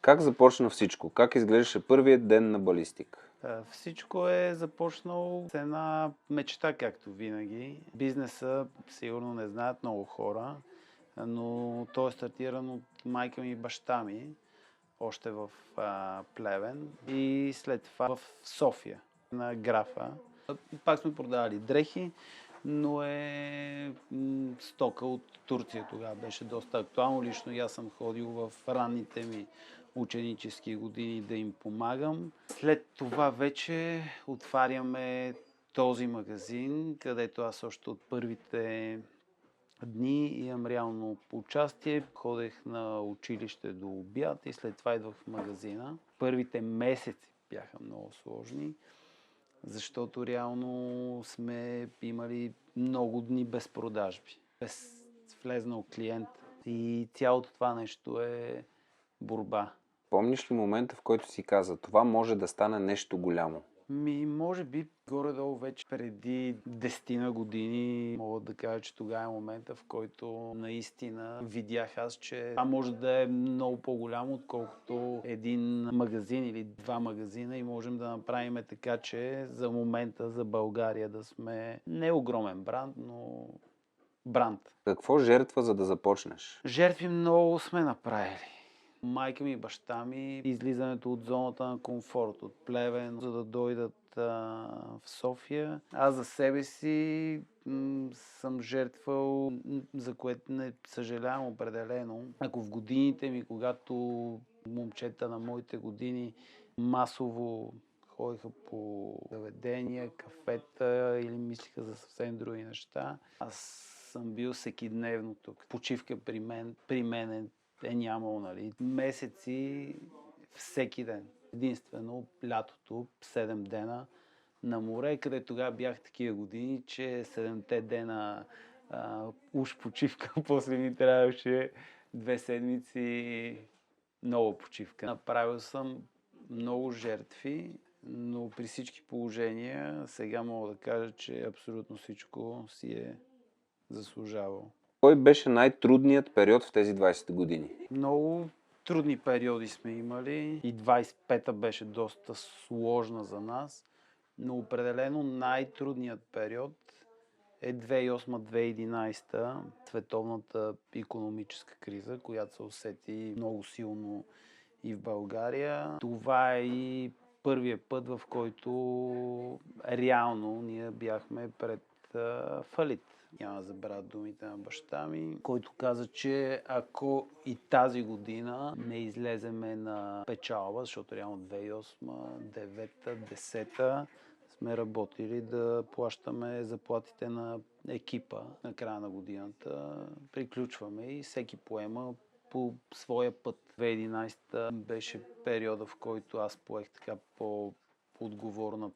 Как започна всичко? Как изглеждаше първият ден на балистик? Всичко е започнало с една мечта, както винаги. Бизнеса сигурно не знаят много хора, но той е стартиран от майка ми и баща ми, още в Плевен и след това в София, на Графа. Пак сме продавали дрехи, но стока от Турция тогава беше доста актуално. Лично и аз съм ходил в ранните ми ученически години да им помагам. След това вече отваряме този магазин, където аз още от първите дни имам реално участие. Ходех на училище до обяд и след това идвах в магазина. Първите месеци бяха много сложни, защото реално сме имали много дни без продажби, без влезнал клиент. И цялото това нещо е борба. Помниш ли момента, в който си каза, това може да стане нещо голямо? Може би горе-долу вече преди 10 години мога да кажа, че тогава е момента, в който наистина видях аз, че това може да е много по-голямо, отколкото един магазин или два магазина и можем да направим така, че за момента за България да сме не огромен бранд, но бранд. Какво жертва, за да започнеш? Жертви много сме направили. Майка ми и баща ми, излизането от зоната на комфорт, от Плевен, за да дойдат в София. Аз за себе си съм жертвал, за което не съжалявам определено. Ако в годините ми, когато момчета на моите години масово ходиха по заведения, кафета или мислиха за съвсем други неща, аз съм бил всекидневно тук. Почивка при мен е нямало, нали. Месеци всеки ден. Единствено лятото, 7 дена на море, къде тогава бях такива години, че 7-те дена уж почивка, после ми трябваше 2 седмици много почивка. Направил съм много жертви, но при всички положения сега мога да кажа, че абсолютно всичко си е заслужавал. Кой беше най-трудният период в тези 20 години? Много трудни периоди сме имали и 25-та беше доста сложна за нас, но определено най-трудният период е 2008-2011, световната икономическа криза, която се усети много силно и в България. Това е и първият път, в който реално ние бяхме пред фалит. Няма да забравя думите на баща ми, който каза, че ако и тази година не излеземе на печалба, защото реално 2008, 2009, 2010 сме работили да плащаме заплатите на екипа на края на годината. Приключваме и всеки поема по своя път. 2011 беше периода, в който аз поех така по-отговорна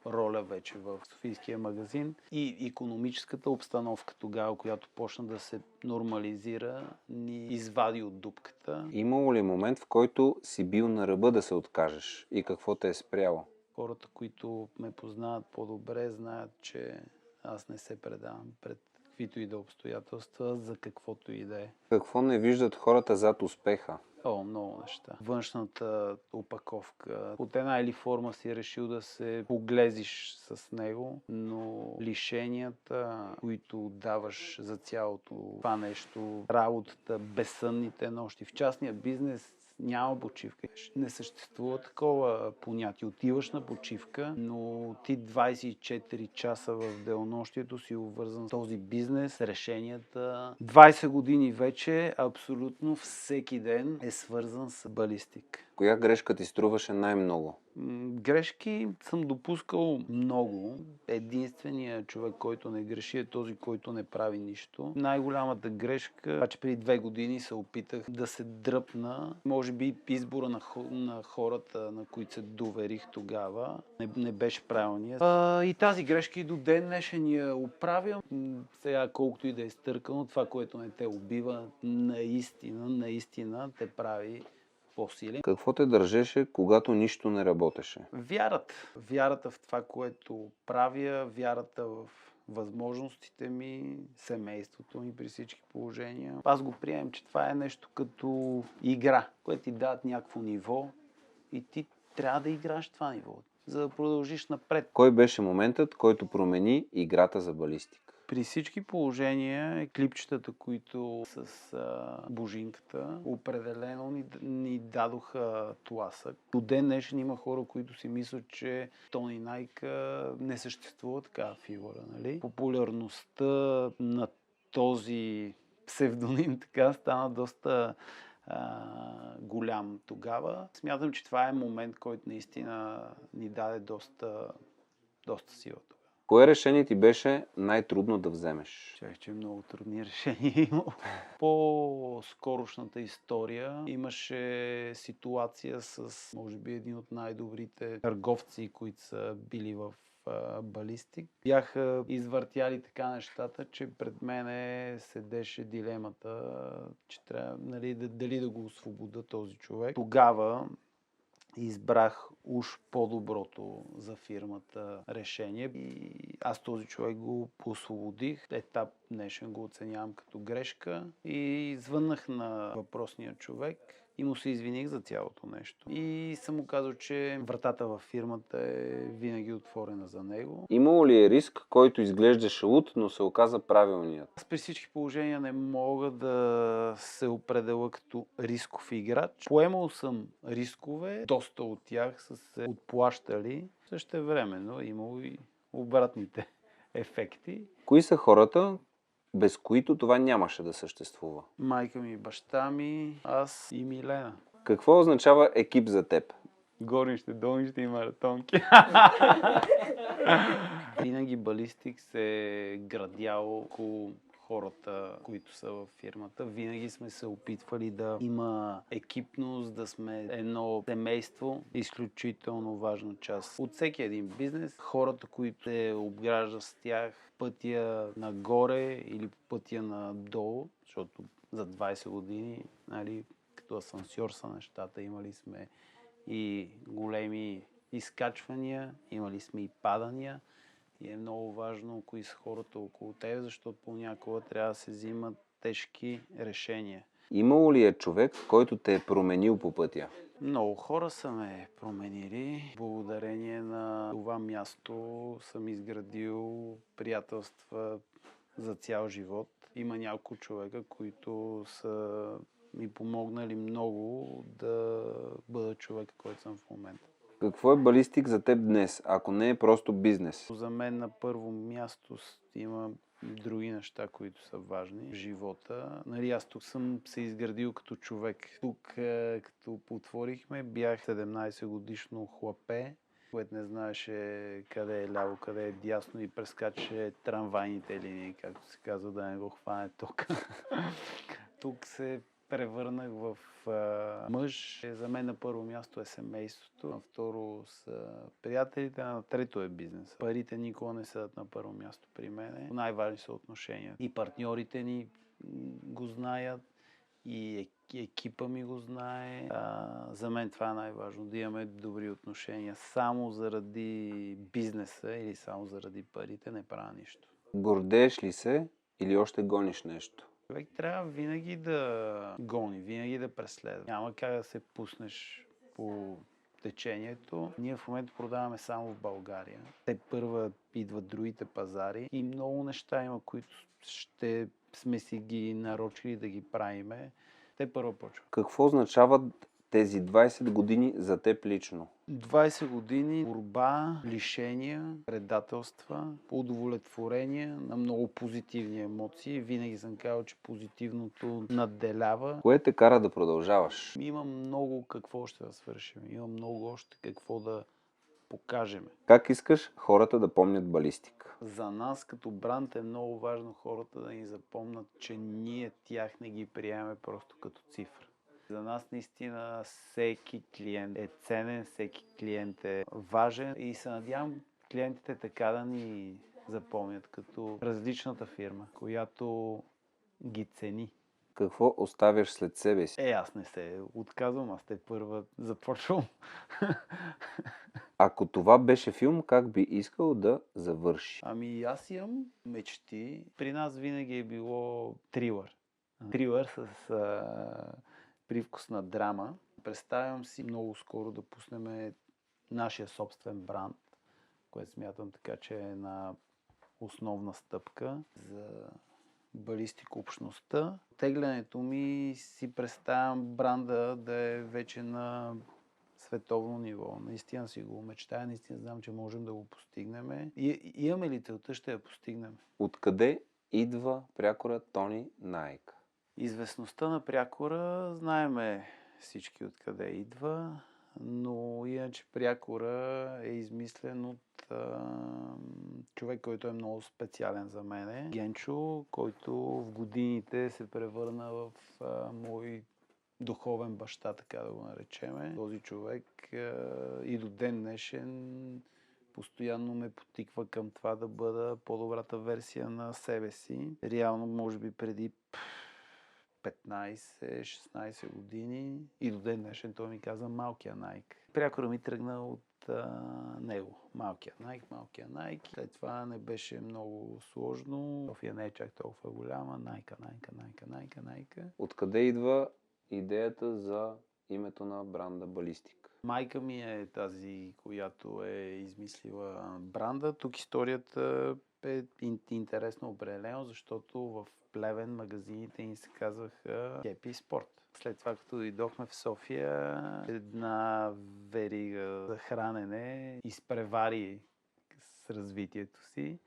роля вече в Софийския магазин и икономическата обстановка тогава, която почна да се нормализира, ни извади от дупката. Имало ли момент, в който си бил на ръба да се откажеш и какво те е спряло? Хората, които ме познават по-добре, знаят, че аз не се предавам пред каквито и да обстоятелства, за каквото и да е. Какво не виждат хората зад успеха? Много неща. Външната опаковка. От една или форма си решил да се поглезиш с него, но лишенията, които даваш за цялото това нещо, работата, безсънните нощи. В частния бизнес няма почивка. Не съществува такова понятие. Отиваш на почивка, но ти 24 часа в денонощието си обвързан с този бизнес, решенията. 20 години вече абсолютно всеки ден е свързан с балистик. Коя грешка ти струваше най-много? Грешки съм допускал много. Единственият човек, който не греши, е този, който не прави нищо. Най-голямата грешка, обаче преди 2 години се опитах да се дръпна. Може би избора на хората, на които се доверих тогава, не беше правилният. И тази грешка и до ден днешен я оправям. Сега, колкото и да е стъркано, това, което не те убива, наистина те прави по-силен. Какво те държеше, когато нищо не работеше? Вярата в това, което правя, вярата в възможностите ми, семейството ми при всички положения. Аз го приемам, че това е нещо като игра, което ти дадат някакво ниво и ти трябва да играеш това ниво, за да продължиш напред. Кой беше моментът, който промени играта за балистика? При всички положения, клипчетата, които с Божинката, определено ни дадоха тласък. До ден днешен има хора, които си мислят, че Тони Найк не съществува такава фигура. Нали? Популярността на този псевдоним така стана доста голям тогава. Смятам, че това е момент, който наистина ни даде доста сила. Кое решение ти беше най-трудно да вземеш? Чех, че много трудни решения има. По скорошната история имаше ситуация с, може би, един от най-добрите търговци, които са били в балистик. Бяха извъртяли така нещата, че пред мене седеше дилемата, че трябва, нали, дали да го освобода този човек. Тогава избрах уж по-доброто за фирмата решение и аз този човек го освободих. Етап днешен го оценявам като грешка и звъннах на въпросния човек и му се извиних за цялото нещо. И съм му казал, че вратата във фирмата е винаги отворена за него. Имало ли е риск, който изглеждаше луд, но се оказа правилният? Аз при всички положения не мога да се определя като рисков играч. Поемал съм рискове, доста от тях са се отплащали. Същевременно имало и обратните ефекти. Кои са хората, без които това нямаше да съществува? Майка ми, баща ми, аз и Милена. Какво означава екип за теб? Горнище, долнище и маратонки. Винаги балистик се е градял около хората, които са във фирмата. Винаги сме се опитвали да има екипност, да сме едно семейство. Изключително важна част от всеки един бизнес. Хората, които се обграждат с тях, пътя нагоре или по пътя надолу, защото за 20 години, нали, като асансьор са нещата, имали сме и големи изкачвания, имали сме и падания. И е много важно кои са хората около теб, защото понякога трябва да се взимат тежки решения. Имало ли е човек, който те е променил по пътя? Много хора са ме променили. Благодарение на това място съм изградил приятелства за цял живот. Има няколко човека, които са ми помогнали много да бъда човека, който съм в момента. Какво е балистик за теб днес, ако не е просто бизнес? За мен на първо място има други неща, които са важни в живота. Нали, аз тук съм се изградил като човек. Тук, като отворихме, бях 17 годишно хлапе, което не знаеше къде е ляво, къде е дясно и прескачаше трамвайните линии, както се казва, да не го хване тока. Тук се превърнах в мъж. За мен на първо място е семейството, на второ са приятелите, а на трето е бизнес. Парите никога не седат на първо място при мен. Най-важни са отношения. И партньорите ни го знаят, и екипа ми го знае. За мен това е най-важно, да имаме добри отношения. Само заради бизнеса или само заради парите не правя нищо. Гордееш ли се или още гониш нещо? Човек трябва винаги да гони, винаги да преследва. Няма как да се пуснеш по течението. Ние в момента продаваме само в България. Те първа идват другите пазари и много неща има, които ще сме си ги нарочили да ги правиме. Те първа почва. Какво означават тези 20 години за теб лично? 20 години борба, лишения, предателства, удовлетворение на много позитивни емоции. Винаги съм казал, че позитивното надделява. Кое те кара да продължаваш? Има много какво ще да свършим. Има много още какво да покажем. Как искаш хората да помнят балистик? За нас като бранд е много важно хората да ни запомнят, че ние тях не ги приемаме просто като цифра. За нас наистина всеки клиент е ценен, всеки клиент е важен и се надявам клиентите така да ни запомнят като различната фирма, която ги цени. Какво оставяш след себе си? Аз не се отказвам, аз те първа започвам. Ако това беше филм, как би искал да завърши? Ами аз имам мечти. При нас винаги е било трилър. Трилър с привкус на драма. Представям си много скоро да пуснем нашия собствен бранд, което смятам така, че е една основна стъпка за балистик общността. Теглянето ми си представям бранда да е вече на световно ниво. Наистина си го мечтая, наистина знам, че можем да го постигнем. И имаме ли целта, ще я постигнем. Откъде идва прякора Тони Найк? Известността на прякора знаеме всички откъде идва, но иначе прякора е измислен от човек, който е много специален за мене. Генчо, който в годините се превърна в мой духовен баща, така да го наречеме. Този човек и до ден днешен постоянно ме потиква към това да бъда по-добрата версия на себе си. Реално, може би преди 15-16 години и до ден днешен той ми каза малкия Найк. Прякора ми тръгна от него. Малкия Найк. След това не беше много сложно. София не е чак толкова голяма. Найка. Откъде идва идеята за името на бранда Балистик? Майка ми е тази, която е измислила бранда. Тук историята е интересно определено, защото в Плевен магазините им се казваха Happy Sport. След това, като дойдохме в София, една верига за хранене изпревари с развитието си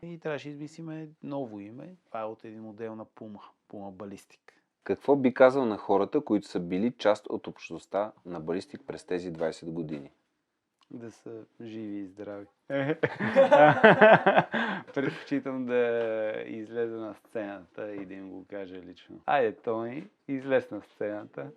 и трябваше да измислиме ново име. Това е от един модел на Puma Ballistic. Какво би казал на хората, които са били част от общността на Балистик през тези 20 години? Да са живи и здрави. Предпочитам да излеза на сцената и да им го кажа лично. Айде, Тони, излез на сцената.